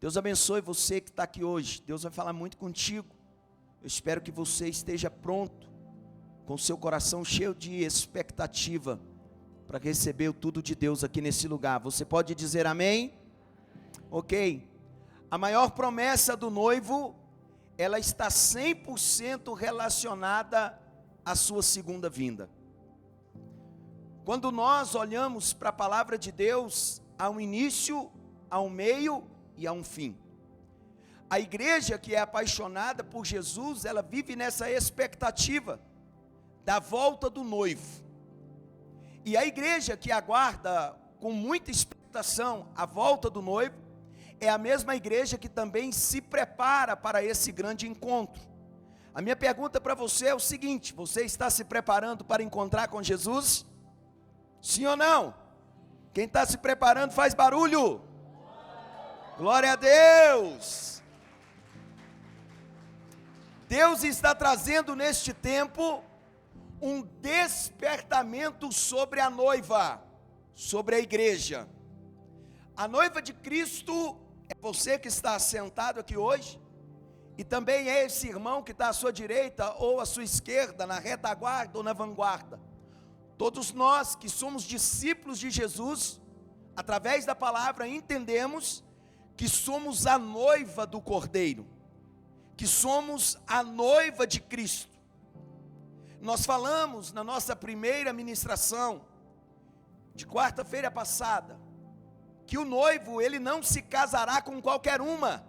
Deus abençoe você que está aqui hoje. Deus vai falar muito contigo. Eu espero que você esteja pronto, com seu coração cheio de expectativa, para receber tudo de Deus aqui nesse lugar. Você pode dizer amém? Ok. A maior promessa do noivo, ela está 100% relacionada à sua segunda vinda. Quando nós olhamos para a palavra de Deus, há um início, há um meio e há um fim. A igreja que é apaixonada por Jesus, ela vive nessa expectativa da volta do noivo. E a igreja que aguarda com muita expectação a volta do noivo, é a mesma igreja que também se prepara para esse grande encontro. A minha pergunta para você é o seguinte: você está se preparando para encontrar com Jesus? Sim ou não? Quem está se preparando faz barulho. Glória a Deus. Deus está trazendo neste tempo um despertamento sobre a noiva, sobre a igreja. A noiva de Cristo é você que está sentado aqui hoje, e também é esse irmão que está à sua direita ou à sua esquerda, na retaguarda ou na vanguarda. Todos nós que somos discípulos de Jesus, através da palavra entendemos que somos a noiva do Cordeiro, que somos a noiva de Cristo. Nós falamos na nossa primeira ministração, de quarta-feira passada, que o noivo, ele não se casará com qualquer uma,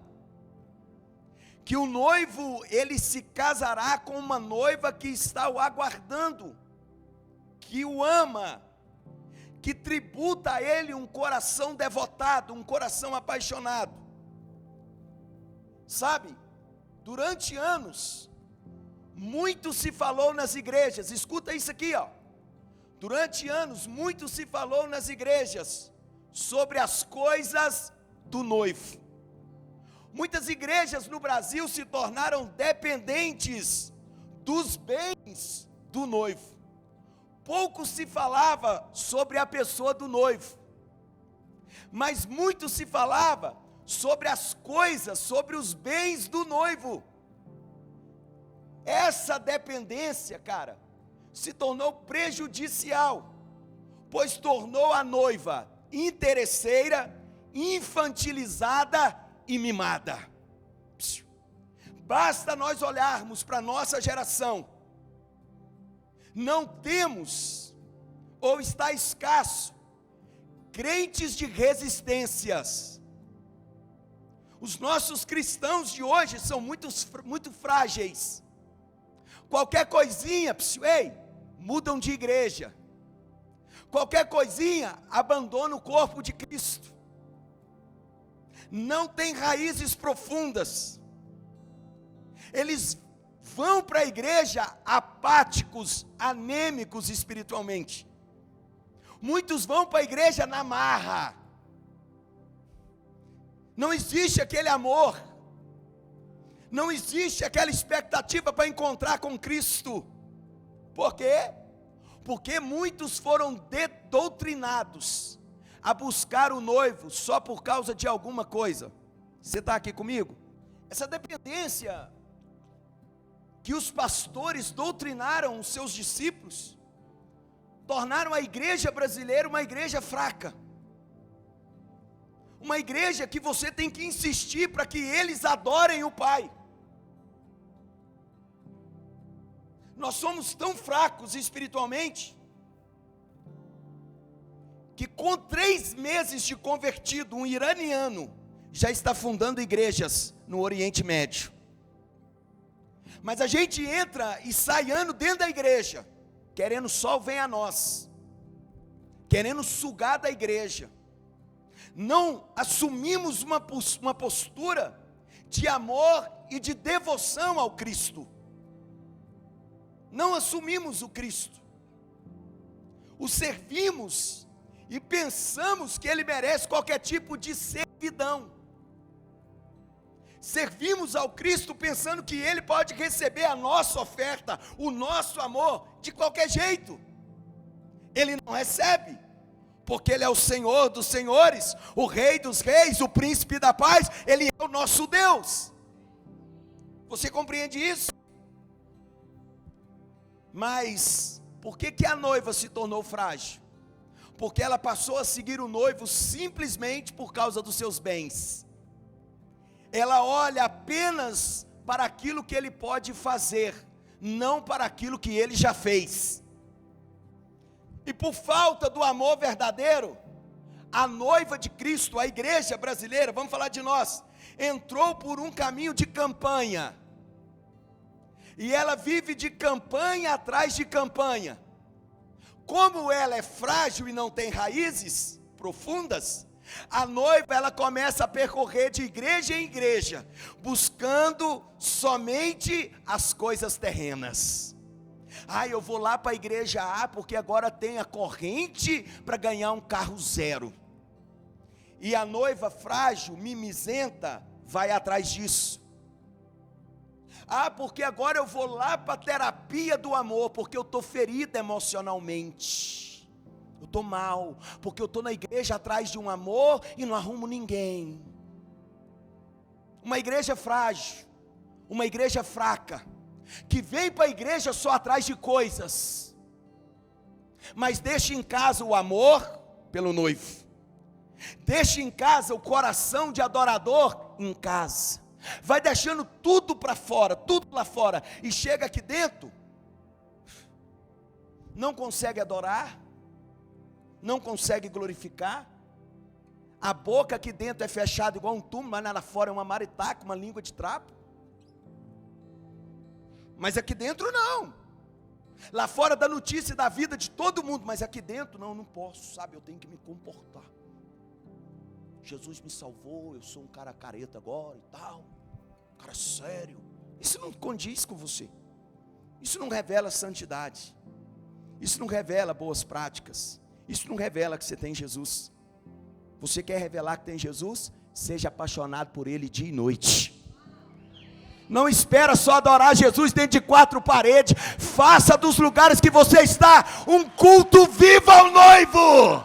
que o noivo, ele se casará com uma noiva que está o aguardando, que o ama, que tributa a ele um coração devotado, um coração apaixonado. Sabe, durante anos, muito se falou nas igrejas, escuta isso aqui, ó. Durante anos, muito se falou nas igrejas sobre as coisas do noivo. Muitas igrejas no Brasil se tornaram dependentes dos bens do noivo. Pouco se falava sobre a pessoa do noivo, mas muito se falava sobre as coisas, sobre os bens do noivo. Essa dependência, cara, se tornou prejudicial, pois tornou a noiva interesseira, infantilizada e mimada. Basta nós olharmos para a nossa geração, não temos, ou está escasso, crentes de resistências. Os nossos cristãos de hoje são muito frágeis. Qualquer coisinha, mudam de igreja. Qualquer coisinha, abandona o corpo de Cristo. Não tem raízes profundas. Eles vão para a igreja apáticos, anêmicos espiritualmente. Muitos vão para a igreja na marra. Não existe aquele amor. Não existe aquela expectativa para encontrar com Cristo. Por quê? Porque muitos foram doutrinados a buscar o noivo só por causa de alguma coisa. Você está aqui comigo? Essa dependência que os pastores doutrinaram os seus discípulos, tornaram a igreja brasileira uma igreja fraca. Uma igreja que você tem que insistir para que eles adorem o Pai. Nós somos tão fracos espiritualmente, que com 3 meses de convertido, um iraniano já está fundando igrejas no Oriente Médio. Mas a gente entra e sai ano dentro da igreja, querendo só o vem a nós, querendo sugar da igreja. Não assumimos uma postura de amor e de devoção ao Cristo. Não assumimos o Cristo. O servimos e pensamos que Ele merece qualquer tipo de servidão. Servimos ao Cristo pensando que Ele pode receber a nossa oferta, o nosso amor, de qualquer jeito. Ele não recebe, porque Ele é o Senhor dos senhores, o Rei dos reis, o Príncipe da paz. Ele é o nosso Deus. Você compreende isso? Mas por que a noiva se tornou frágil? Porque ela passou a seguir o noivo simplesmente por causa dos seus bens. Ela olha apenas para aquilo que ele pode fazer, não para aquilo que ele já fez. E por falta do amor verdadeiro, a noiva de Cristo, a igreja brasileira, vamos falar de nós, entrou por um caminho de campanha. E ela vive de campanha atrás de campanha. Como ela é frágil e não tem raízes profundas, a noiva ela começa a percorrer de igreja em igreja, buscando somente as coisas terrenas. Eu vou lá para a igreja A, porque agora tem a corrente para ganhar um carro zero. E a noiva frágil, mimizenta, vai atrás disso. Porque agora eu vou lá para a terapia do amor, porque eu estou ferida emocionalmente. Eu estou mal, porque eu estou na igreja atrás de um amor e não arrumo ninguém. Uma igreja frágil, uma igreja fraca, que vem para a igreja só atrás de coisas, mas deixa em casa o amor pelo noivo, deixa em casa o coração de adorador em casa, vai deixando tudo para fora, tudo lá fora, e chega aqui dentro, não consegue adorar, não consegue glorificar, a boca aqui dentro é fechada igual um túmulo, mas lá fora é uma maritaca, uma língua de trapo. Mas aqui dentro não. Lá fora dá notícia da vida de todo mundo, mas aqui dentro não posso, sabe, eu tenho que me comportar. Jesus me salvou, eu sou um cara careta agora e tal, um cara sério. Isso não condiz com você. Isso não revela santidade. Isso não revela boas práticas. Isso não revela que você tem Jesus. Você quer revelar que tem Jesus? Seja apaixonado por Ele dia e noite. Não espera só adorar Jesus dentro de quatro paredes. Faça dos lugares que você está um culto vivo ao noivo.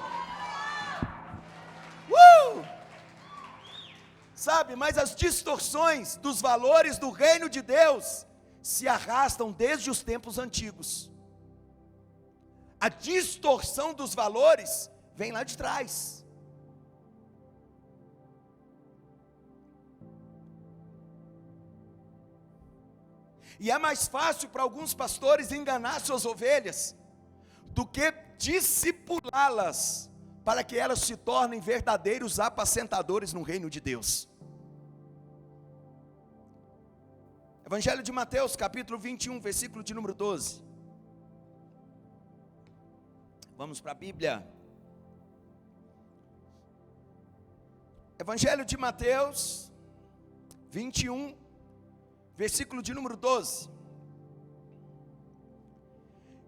Sabe, mas as distorções dos valores do reino de Deus se arrastam desde os tempos antigos. A distorção dos valores vem lá de trás. E é mais fácil para alguns pastores enganar suas ovelhas do que discipulá-las para que elas se tornem verdadeiros apacentadores no reino de Deus. Evangelho de Mateus, capítulo 21, versículo de número 12. Vamos para a Bíblia. Evangelho de Mateus 21, versículo de número 12.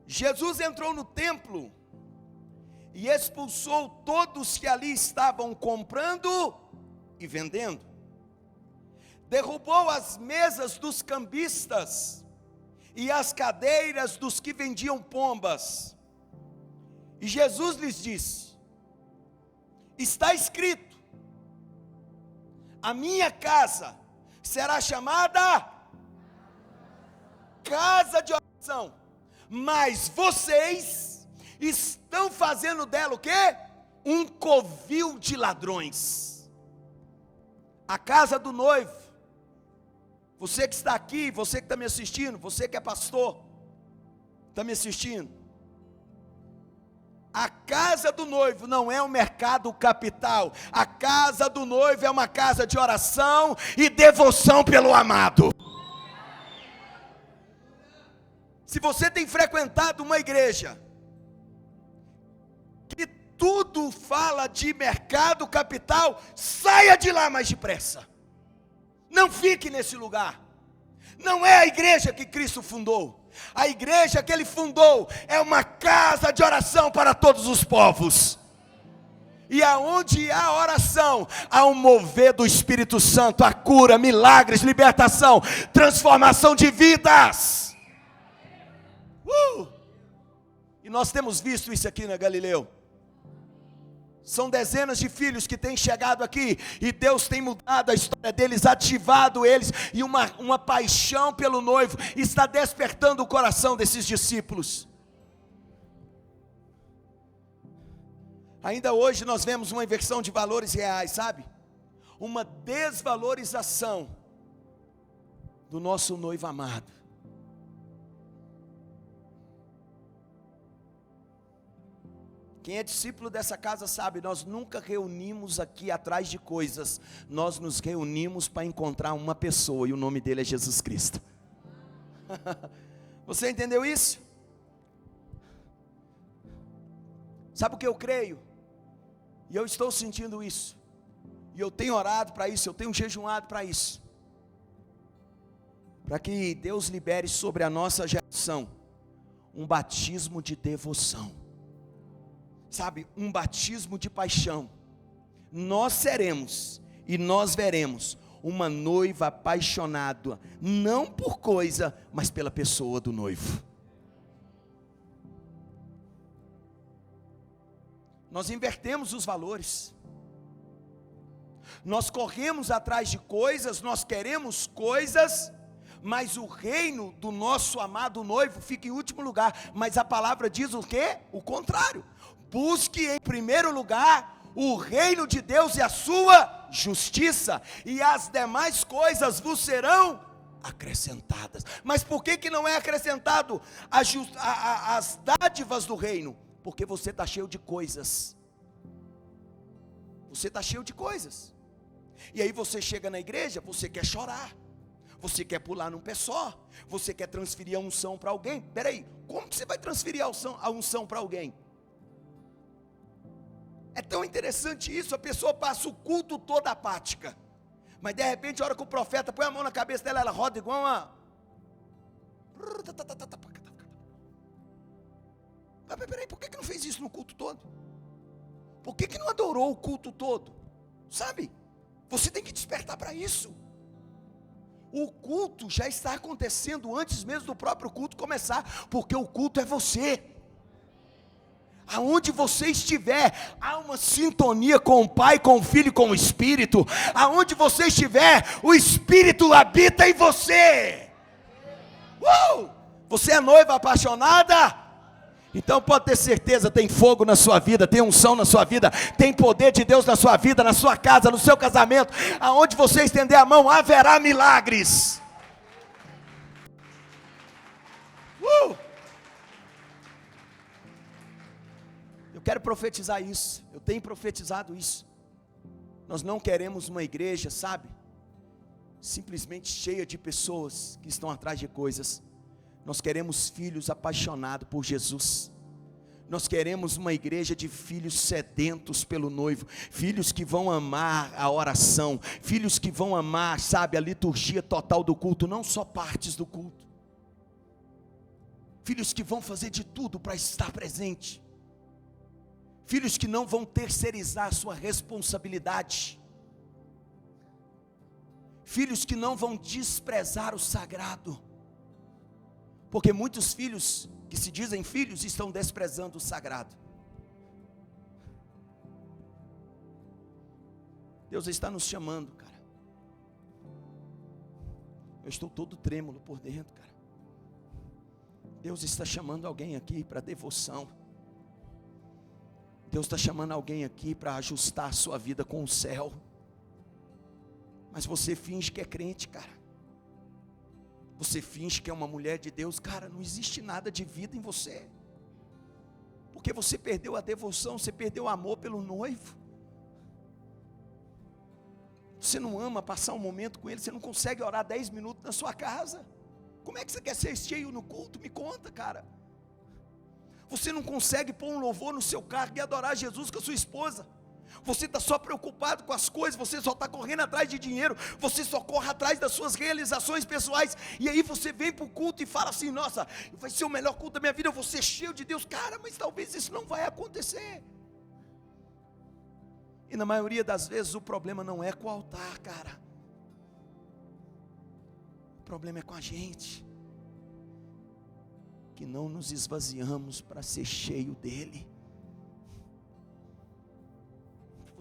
Jesus entrou no templo e expulsou todos que ali estavam comprando e vendendo. Derrubou as mesas dos cambistas e as cadeiras dos que vendiam pombas. E Jesus lhes disse: está escrito, a minha casa será chamada casa de oração, mas vocês estão fazendo dela o quê? Um covil de ladrões. A casa do noivo, você que está aqui, você que está me assistindo, você que é pastor, está me assistindo, a casa do noivo não é um mercado capital. A casa do noivo é uma casa de oração e devoção pelo amado. Se você tem frequentado uma igreja que tudo fala de mercado capital, saia de lá mais depressa. Não fique nesse lugar. Não é a igreja que Cristo fundou. A igreja que Ele fundou é uma casa de oração para todos os povos. E aonde há oração, há um mover do Espírito Santo, a cura, milagres, libertação, transformação de vidas. E nós temos visto isso aqui na Galileu. São dezenas de filhos que têm chegado aqui, e Deus tem mudado a história deles, ativado eles, e uma paixão pelo noivo está despertando o coração desses discípulos. Ainda hoje nós vemos uma inversão de valores reais, sabe? Uma desvalorização do nosso noivo amado. Quem é discípulo dessa casa sabe, nós nunca reunimos aqui atrás de coisas, nós nos reunimos para encontrar uma pessoa, e o nome dele é Jesus Cristo. Você entendeu isso? Sabe o que eu creio? E eu estou sentindo isso, e eu tenho orado para isso, eu tenho jejuado para isso, para que Deus libere sobre a nossa geração um batismo de devoção. Sabe, um batismo de paixão. Nós seremos e nós veremos uma noiva apaixonada, não por coisa, mas pela pessoa do noivo. Nós invertemos os valores. Nós corremos atrás de coisas, nós queremos coisas, mas o reino do nosso amado noivo fica em último lugar. Mas a palavra diz o quê? O contrário. Busque em primeiro lugar o reino de Deus e a sua justiça, e as demais coisas vos serão acrescentadas. Mas por que não é acrescentado as dádivas do reino? Porque você está cheio de coisas. Você está cheio de coisas. E aí você chega na igreja, você quer chorar, você quer pular num pé só, você quer transferir a unção para alguém. Peraí, como que você vai transferir a unção para alguém? É tão interessante isso, a pessoa passa o culto todo apática, mas de repente a hora que o profeta põe a mão na cabeça dela, ela roda igual uma... Mas peraí, por que não fez isso no culto todo? Por que não adorou o culto todo? Sabe, você tem que despertar para isso. O culto já está acontecendo antes mesmo do próprio culto começar, porque o culto é você. Aonde você estiver, há uma sintonia com o Pai, com o Filho e com o Espírito. Aonde você estiver, o Espírito habita em você. Você é noiva apaixonada? Então pode ter certeza, tem fogo na sua vida, tem unção na sua vida, tem poder de Deus na sua vida, na sua casa, no seu casamento. Aonde você estender a mão, haverá milagres. Eu quero profetizar isso, eu tenho profetizado isso. Nós não queremos uma igreja, sabe, simplesmente cheia de pessoas que estão atrás de coisas. Nós queremos filhos apaixonados por Jesus. Nós queremos uma igreja de filhos sedentos pelo noivo, filhos que vão amar a oração, filhos que vão amar, sabe, a liturgia total do culto, não só partes do culto. Filhos que vão fazer de tudo para estar presente. Filhos que não vão terceirizar a sua responsabilidade. Filhos que não vão desprezar o sagrado. Porque muitos filhos que se dizem filhos estão desprezando o sagrado. Deus está nos chamando, cara. Eu estou todo trêmulo por dentro, cara. Deus está chamando alguém aqui para devoção. Deus está chamando alguém aqui para ajustar a sua vida com o céu. Mas você finge que é crente, cara. Você finge que é uma mulher de Deus. Cara, não existe nada de vida em você. Porque você perdeu a devoção, você perdeu o amor pelo noivo. Você não ama passar um momento com ele, você não consegue orar 10 minutos na sua casa. Como é que você quer ser cheio no culto? Me conta, cara. Você não consegue pôr um louvor no seu carro e adorar Jesus com a sua esposa. Você está só preocupado com as coisas, você só está correndo atrás de dinheiro, você só corre atrás das suas realizações pessoais, e aí você vem para o culto e fala assim, nossa, vai ser o melhor culto da minha vida, eu vou ser cheio de Deus. Cara, mas talvez isso não vai acontecer. E na maioria das vezes o problema não é com o altar, cara. O problema é com a gente, que não nos esvaziamos para ser cheio dele.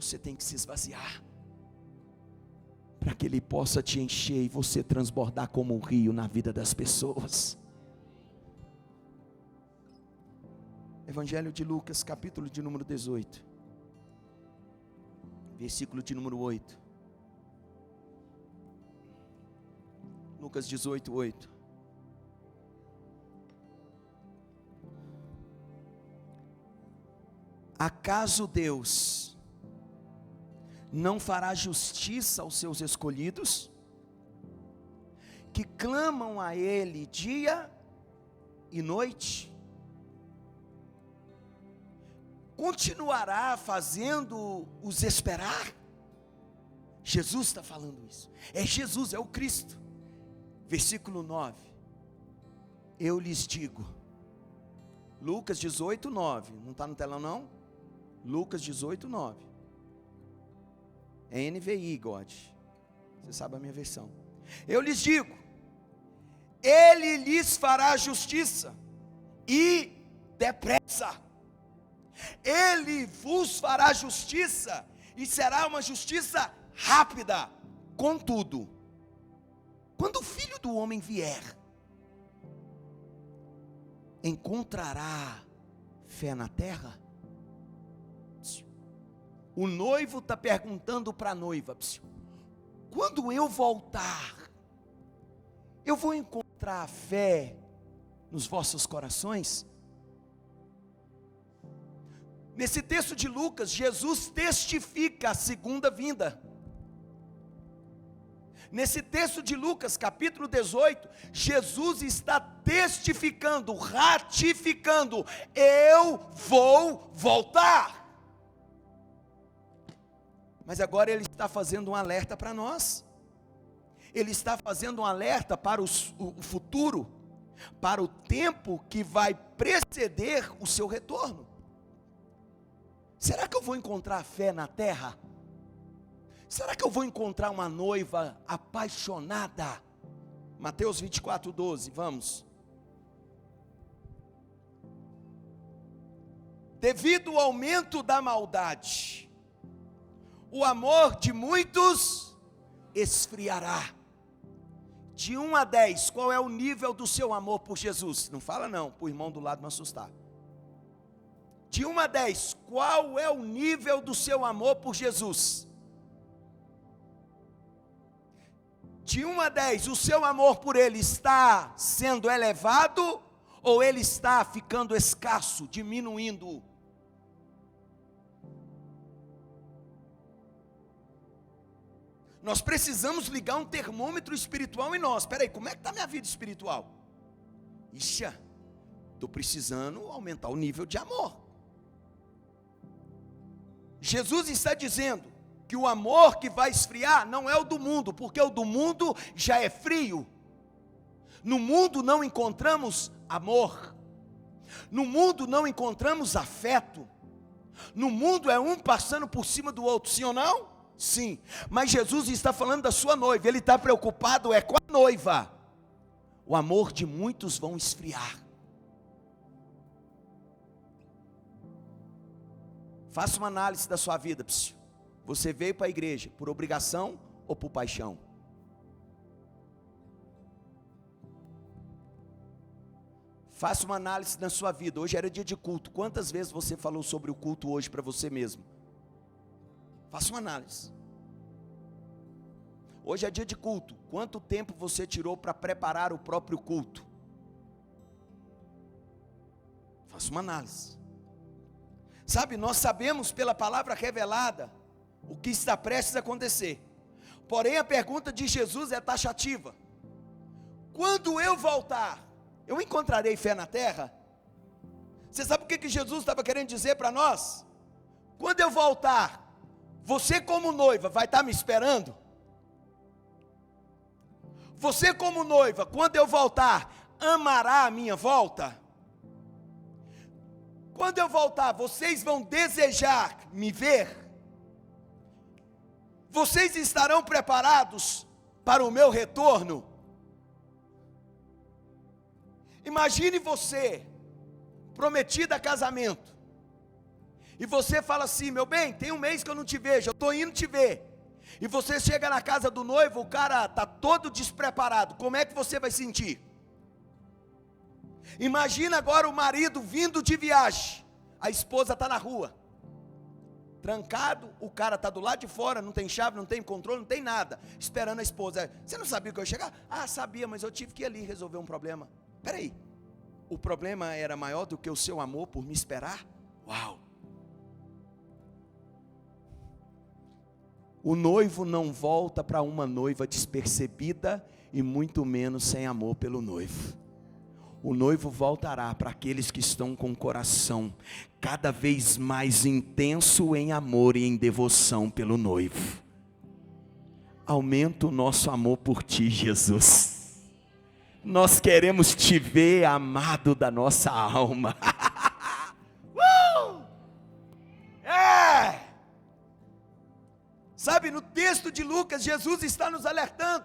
você tem que se esvaziar, para que Ele possa te encher e você transbordar como um rio na vida das pessoas. Evangelho de Lucas, capítulo de número 18, versículo de número 8. Lucas 18, 8. Acaso Deus não fará justiça aos seus escolhidos, que clamam a Ele dia e noite? Continuará fazendo-os esperar? Jesus está falando isso. É Jesus, é o Cristo. Versículo 9. Eu lhes digo. Lucas 18, 9. Não está no telão não? Lucas 18, 9. É NVI, God. Você sabe a minha versão. Eu lhes digo, Ele lhes fará justiça, e depressa. Ele vos fará justiça, e será uma justiça rápida. Contudo, quando o Filho do Homem vier, encontrará fé na terra? O noivo está perguntando para a noiva: quando eu voltar, eu vou encontrar fé nos vossos corações? Nesse texto de Lucas, Jesus testifica a segunda vinda. Nesse texto de Lucas, capítulo 18, Jesus está testificando, ratificando: eu vou voltar. Mas agora Ele está fazendo um alerta para nós. Ele está fazendo um alerta para o futuro, para o tempo que vai preceder o seu retorno. Será que eu vou encontrar fé na terra? Será que eu vou encontrar uma noiva apaixonada? Mateus 24, 12, vamos. Devido ao aumento da maldade, o amor de muitos esfriará. De 1 a 10, qual é o nível do seu amor por Jesus? Não fala não, para o irmão do lado não assustar. De 1 a 10, qual é o nível do seu amor por Jesus? De 1 a 10, o seu amor por Ele está sendo elevado, ou ele está ficando escasso, diminuindo? Nós precisamos ligar um termômetro espiritual em nós. Espera aí, como é que está minha vida espiritual? Ixi, estou precisando aumentar o nível de amor. Jesus está dizendo que o amor que vai esfriar não é o do mundo, porque o do mundo já é frio. No mundo não encontramos amor, no mundo não encontramos afeto, no mundo é um passando por cima do outro, sim ou não? Sim, mas Jesus está falando da sua noiva, Ele está preocupado com a noiva. O amor de muitos vão esfriar. Faça uma análise da sua vida. Você veio para a igreja por obrigação ou por paixão? Faça uma análise da sua vida. Hoje era dia de culto. Quantas vezes você falou sobre o culto hoje para você mesmo? Faça uma análise. Hoje é dia de culto. Quanto tempo você tirou para preparar o próprio culto? Faça uma análise. Sabe, nós sabemos pela palavra revelada o que está prestes a acontecer. Porém, a pergunta de Jesus é taxativa: quando eu voltar, eu encontrarei fé na terra? Você sabe o que Jesus estava querendo dizer para nós? Quando eu voltar, você como noiva vai estar me esperando? Você como noiva, quando eu voltar, amará a minha volta? Quando eu voltar, vocês vão desejar me ver? Vocês estarão preparados para o meu retorno? Imagine você, prometida a casamento, E você fala assim: meu bem, tem um mês que eu não te vejo, eu estou indo te ver. E você chega na casa do noivo, o cara está todo despreparado. Como é que você vai sentir? Imagina agora o marido vindo de viagem, a esposa está na rua, trancado, o cara está do lado de fora, não tem chave, não tem controle, não tem nada, esperando a esposa. Você não sabia que eu ia chegar? Ah, sabia, mas eu tive que ir ali resolver um problema. Espera aí, o problema era maior do que o seu amor por me esperar? Uau! O noivo não volta para uma noiva despercebida e muito menos sem amor pelo noivo. O noivo voltará para aqueles que estão com o coração cada vez mais intenso em amor e em devoção pelo noivo. Aumenta o nosso amor por ti, Jesus. Nós queremos te ver, amado da nossa alma. Sabe, no texto de Lucas, Jesus está nos alertando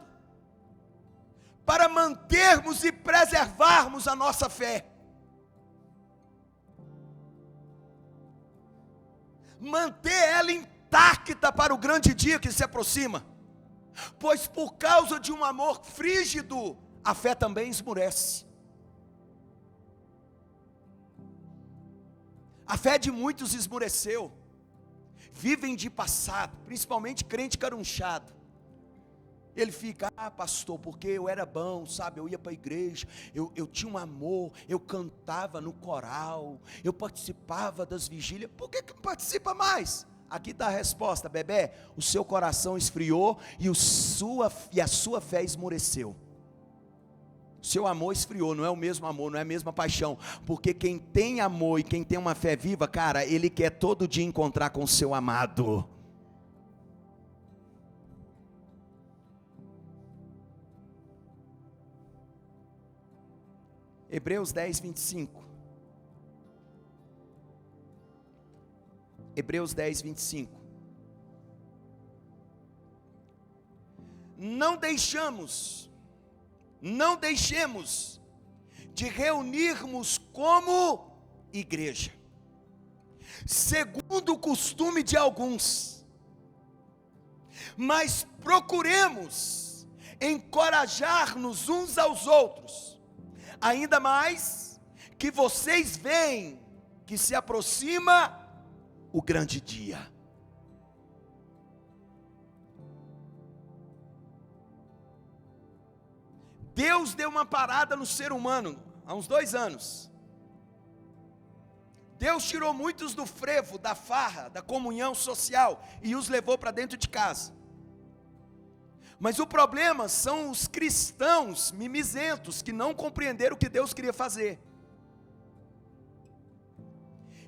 para mantermos e preservarmos a nossa fé. Manter ela intacta para o grande dia que se aproxima. Pois por causa de um amor frígido, a fé também esmurece. A fé de muitos esmureceu. Vivem de passado, principalmente crente carunchado. Ele fica: ah, pastor, porque eu era bom, sabe, eu ia para a igreja, eu tinha um amor, eu cantava no coral, eu participava das vigílias. Por que não participa mais? Aqui está a resposta, bebê: o seu coração esfriou e a sua fé esmoreceu. Seu amor esfriou, não é o mesmo amor, não é a mesma paixão, porque quem tem amor e quem tem uma fé viva, cara, ele quer todo dia encontrar com o seu amado. Hebreus 10, 25. Hebreus 10, 25. Não deixemos de reunirmos como igreja, segundo o costume de alguns, mas procuremos encorajar-nos uns aos outros, ainda mais que vocês veem que se aproxima o grande dia. Deus deu uma parada no ser humano há uns 2 anos. Deus tirou muitos do frevo, da farra, da comunhão social e os levou para dentro de casa. Mas o problema são os cristãos mimizentos que não compreenderam o que Deus queria fazer.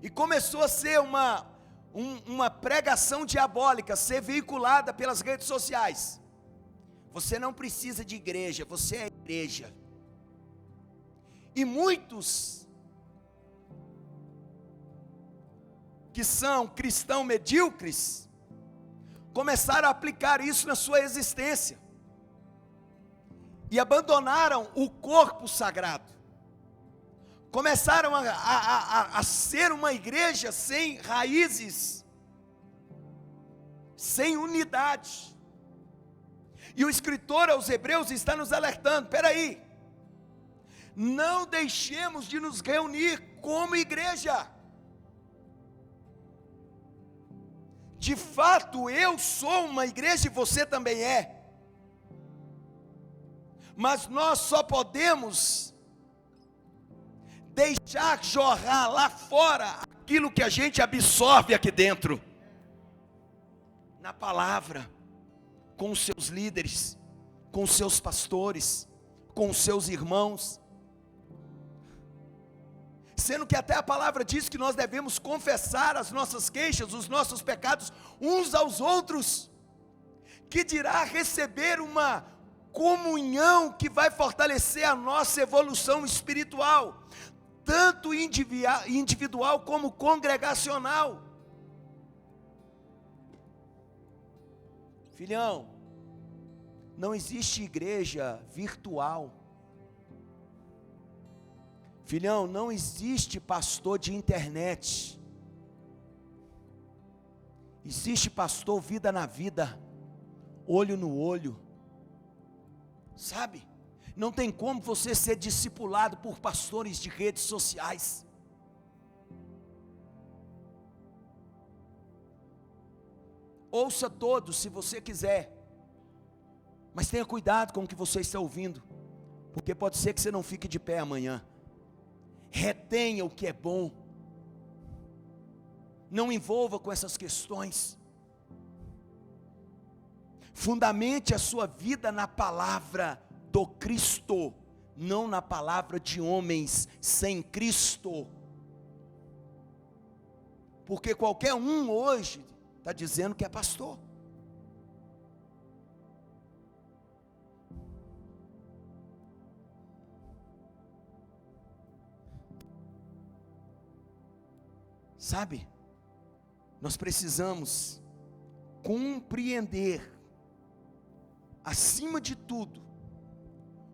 E começou a ser uma pregação diabólica, ser veiculada pelas redes sociais. Você não precisa de igreja, você é igreja. E muitos que são cristãos medíocres começaram a aplicar isso na sua existência e abandonaram o corpo sagrado. Começaram a ser uma igreja sem raízes, sem unidade. E o escritor aos Hebreus está nos alertando: espera aí, não deixemos de nos reunir como igreja. De fato, eu sou uma igreja e você também é. Mas nós só podemos deixar jorrar lá fora aquilo que a gente absorve aqui dentro, na palavra, com os seus líderes, com os seus pastores, com os seus irmãos. Sendo que até a palavra diz que nós devemos confessar as nossas queixas, os nossos pecados uns aos outros, que dirá receber uma comunhão que vai fortalecer a nossa evolução espiritual, tanto individual como congregacional. Filhão, não existe igreja virtual. Filhão, não existe pastor de internet. Existe, pastor, vida na vida, olho no olho, sabe? Não tem como você ser discipulado por pastores de redes sociais. Ouça todos se você quiser, mas tenha cuidado com o que você está ouvindo, porque pode ser que você não fique de pé amanhã. Retenha o que é bom, não envolva com essas questões, fundamente a sua vida na palavra do Cristo, não na palavra de homens sem Cristo, porque qualquer um hoje está dizendo que é pastor. Sabe, nós precisamos compreender, acima de tudo,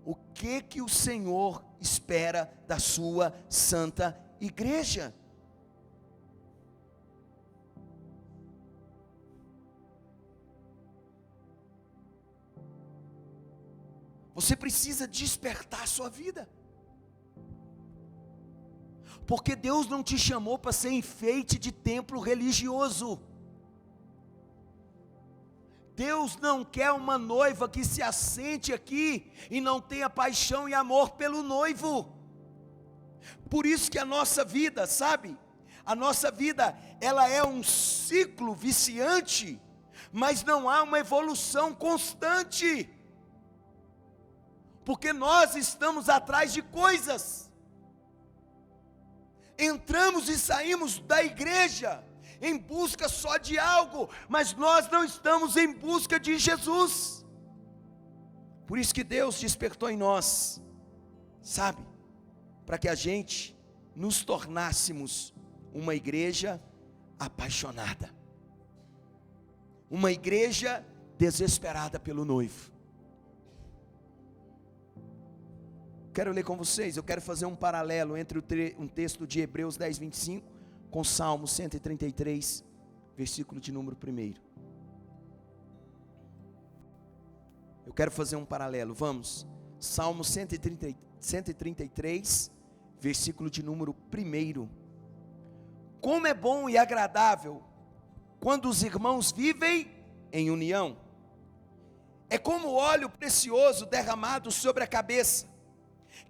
o que o Senhor espera da sua santa igreja. Você precisa despertar a sua vida, porque Deus não te chamou para ser enfeite de templo religioso. Deus não quer uma noiva que se assente aqui e não tenha paixão e amor pelo noivo. Por isso que a nossa vida, sabe, a nossa vida, ela é um ciclo viciante, mas não há uma evolução constante, porque nós estamos atrás de coisas. Entramos e saímos da igreja em busca só de algo, mas nós não estamos em busca de Jesus. Por isso que Deus despertou em nós, sabe, para que a gente nos tornássemos uma igreja apaixonada, uma igreja desesperada pelo noivo. Quero ler com vocês, eu quero fazer um paralelo entre um texto de Hebreus 10, 25, com Salmo 133, versículo de número 1. Eu quero fazer um paralelo, vamos. Salmo 133, versículo de número 1. Como é bom e agradável quando os irmãos vivem em união. É como óleo precioso derramado sobre a cabeça,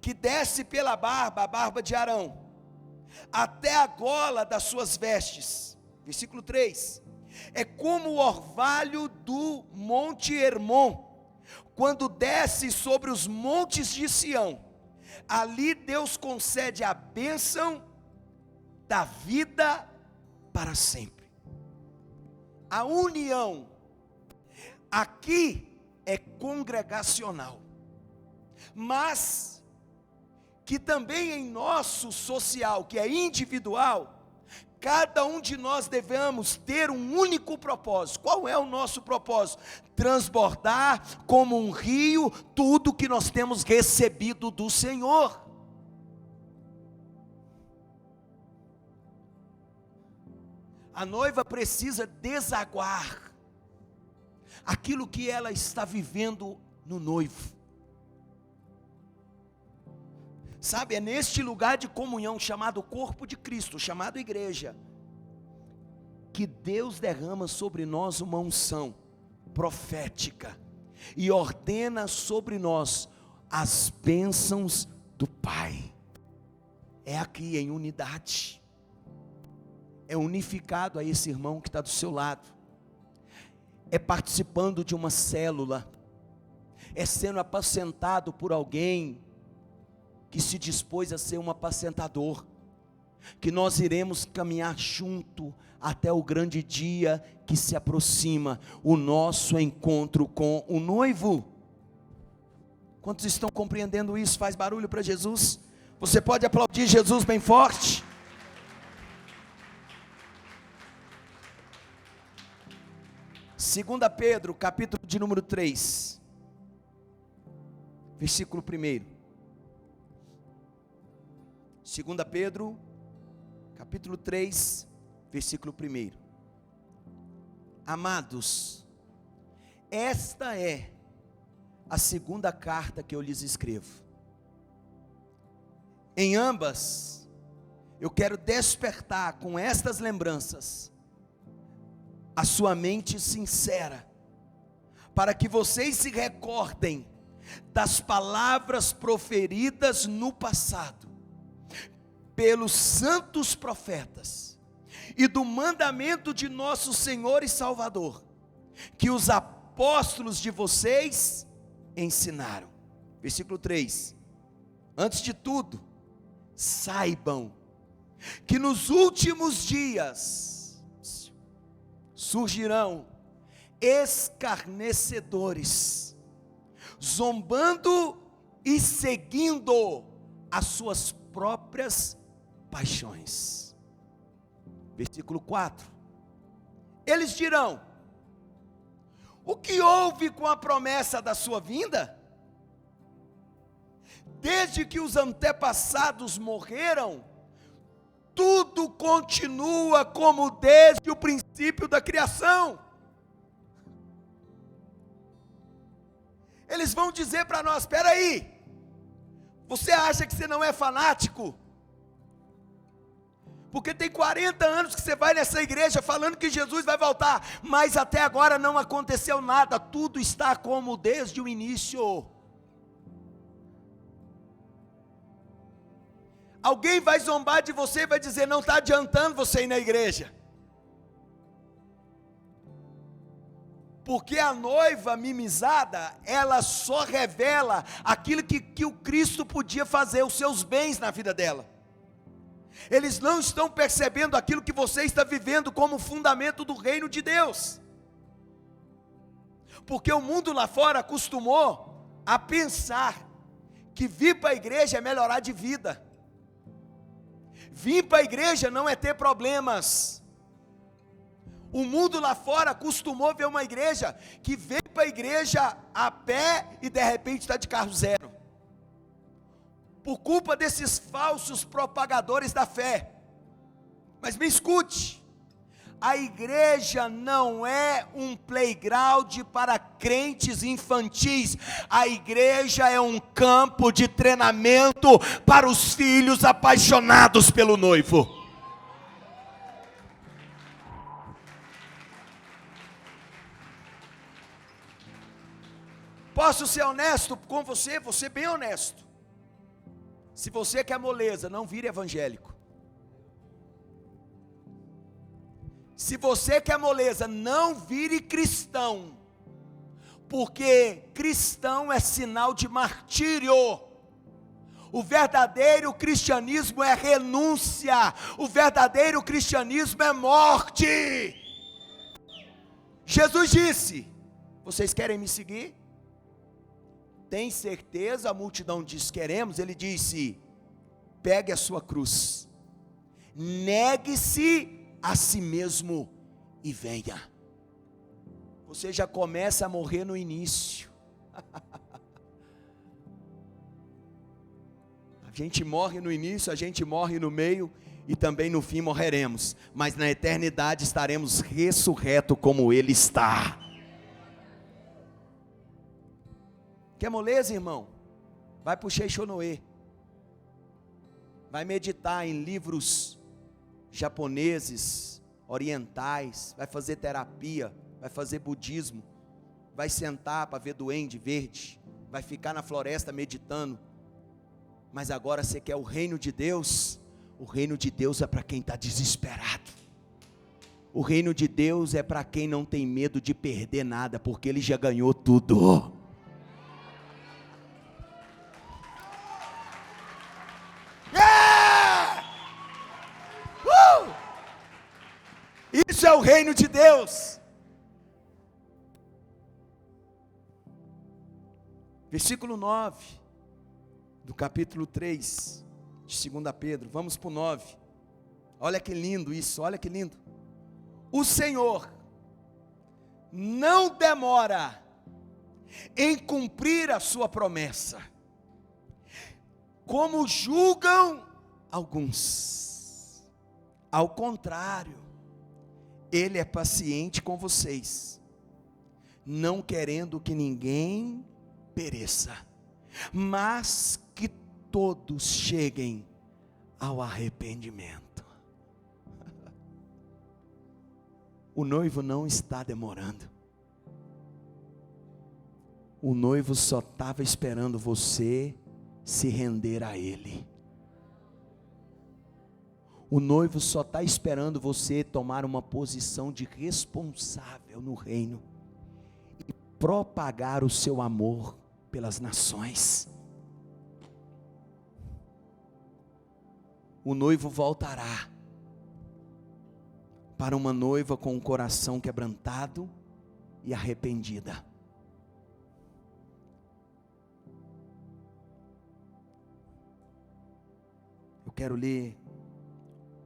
que desce pela barba, a barba de Arão, até a gola das suas vestes. Versículo 3. É como o orvalho do monte Hermon, quando desce sobre os montes de Sião. Ali Deus concede a bênção da vida para sempre. A união aqui é congregacional, mas que também em nosso social, que é individual, cada um de nós devemos ter um único propósito. Qual é o nosso propósito? Transbordar como um rio tudo que nós temos recebido do Senhor. A noiva precisa desaguar aquilo que ela está vivendo no noivo. Sabe, é neste lugar de comunhão chamado corpo de Cristo, chamado igreja, que Deus derrama sobre nós uma unção profética e ordena sobre nós as bênçãos do Pai. É aqui em unidade, é unificado a esse irmão que está do seu lado, é participando de uma célula, é sendo apacentado por alguém que se dispôs a ser um apacentador, que nós iremos caminhar junto até o grande dia que se aproxima, o nosso encontro com o noivo. Quantos estão compreendendo isso? Faz barulho para Jesus. Você pode aplaudir Jesus bem forte? Segunda Pedro, capítulo de número 3, versículo 1. 2 Pedro, capítulo 3, versículo 1. Amados, esta é a segunda carta que eu lhes escrevo. Em ambas, eu quero despertar com estas lembranças a sua mente sincera, para que vocês se recordem das palavras proferidas no passado, pelos santos profetas, e do mandamento de nosso Senhor e Salvador, que os apóstolos de vocês ensinaram. Versículo 3: antes de tudo, saibam que nos últimos dias surgirão escarnecedores, zombando e seguindo as suas próprias paixões. Versículo 4: eles dirão: o que houve com a promessa da sua vinda? Desde que os antepassados morreram, tudo continua como desde o princípio da criação. Eles vão dizer para nós: espera aí, você acha que você não é fanático? Porque tem 40 anos que você vai nessa igreja falando que Jesus vai voltar, mas até agora não aconteceu nada, tudo está como desde o início. Alguém vai zombar de você e vai dizer: não está adiantando você ir na igreja, porque a noiva mimizada, ela só revela aquilo que o Cristo podia fazer, os seus bens na vida dela. Eles não estão percebendo aquilo que você está vivendo como fundamento do reino de Deus, porque o mundo lá fora acostumou a pensar que vir para a igreja é melhorar de vida. Vir para a igreja não é ter problemas. O mundo lá fora acostumou ver uma igreja que vem para a igreja a pé e de repente está de carro zero, por culpa desses falsos propagadores da fé. Mas me escute, a igreja não é um playground para crentes infantis, a igreja é um campo de treinamento para os filhos apaixonados pelo noivo. Posso ser honesto com você? Vou ser bem honesto. Se você quer moleza, não vire evangélico. Se você quer moleza, não vire cristão, porque cristão é sinal de martírio. O verdadeiro cristianismo é renúncia, o verdadeiro cristianismo é morte. Jesus disse: vocês querem me seguir? Tem certeza? A multidão diz: queremos. Ele disse: pegue a sua cruz, negue-se a si mesmo e venha. Você já começa a morrer no início. A gente morre no início, a gente morre no meio e também no fim morreremos, mas na eternidade estaremos ressurretos como Ele está. Quer moleza, irmão? Vai para o Sheichonoe, vai meditar em livros japoneses, orientais, vai fazer terapia, vai fazer budismo, vai sentar para ver duende verde, vai ficar na floresta meditando. Mas agora você quer o reino de Deus? O reino de Deus é para quem está desesperado. O reino de Deus é para quem não tem medo de perder nada, porque ele já ganhou tudo. Isso é o reino de Deus. Versículo 9 do capítulo 3 de 2 Pedro. Vamos para o 9. Olha que lindo isso, olha que lindo. O Senhor não demora em cumprir a sua promessa, como julgam alguns. Ao contrário, Ele é paciente com vocês, não querendo que ninguém pereça, mas que todos cheguem ao arrependimento. O noivo não está demorando. O noivo só estava esperando você se render a Ele. O noivo só está esperando você tomar uma posição de responsável no reino e propagar o seu amor pelas nações. O noivo voltará para uma noiva com o coração quebrantado e arrependida. Eu quero ler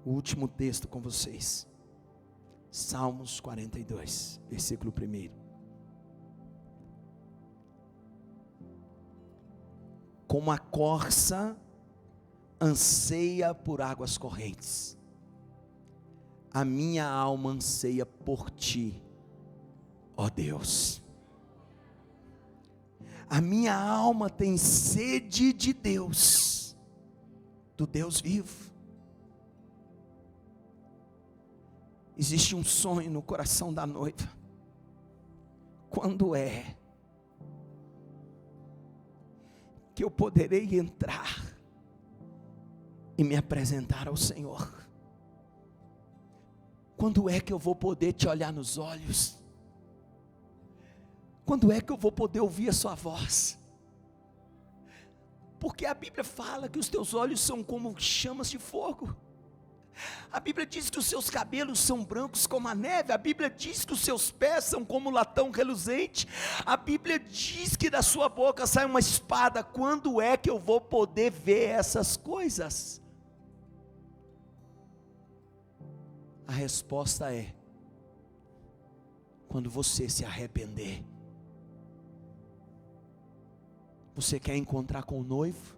o último texto com vocês. Salmos 42, versículo 1. Como a corça anseia por águas correntes, a minha alma anseia por ti, ó Deus. A minha alma tem sede de Deus, do Deus vivo. Existe um sonho no coração da noiva. Quando é que eu poderei entrar e me apresentar ao Senhor? Quando é que eu vou poder te olhar nos olhos? Quando é que eu vou poder ouvir a sua voz? Porque a Bíblia fala que os teus olhos são como chamas de fogo. A Bíblia diz que os seus cabelos são brancos como a neve. A Bíblia diz que os seus pés são como latão reluzente. A Bíblia diz que da sua boca sai uma espada. Quando é que eu vou poder ver essas coisas? A resposta é: quando você se arrepender. Você quer encontrar com o noivo?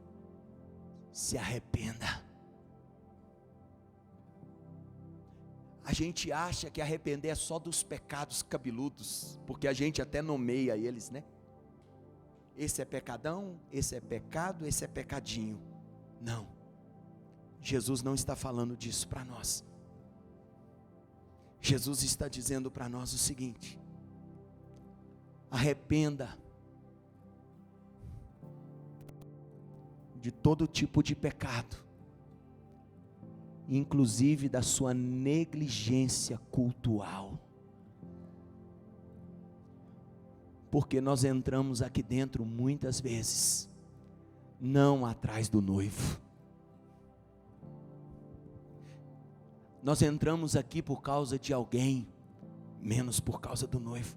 Se arrependa. A gente acha que arrepender é só dos pecados cabeludos, porque a gente até nomeia eles, né? Esse é pecadão, esse é pecado, esse é pecadinho. Não, Jesus não está falando disso para nós. Jesus está dizendo para nós o seguinte: arrependa de todo tipo de pecado, inclusive da sua negligência cultual, porque nós entramos aqui dentro muitas vezes, não atrás do noivo, nós entramos aqui por causa de alguém, menos por causa do noivo.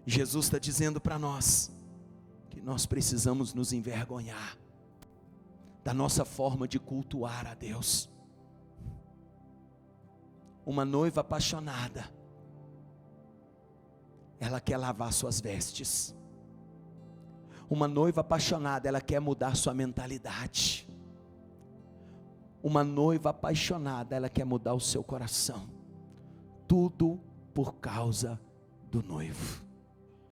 Jesus está dizendo para nós, que nós precisamos nos envergonhar, da nossa forma de cultuar a Deus. Uma noiva apaixonada, ela quer lavar suas vestes. Uma noiva apaixonada, ela quer mudar sua mentalidade. Uma noiva apaixonada, ela quer mudar o seu coração. Tudo por causa do noivo.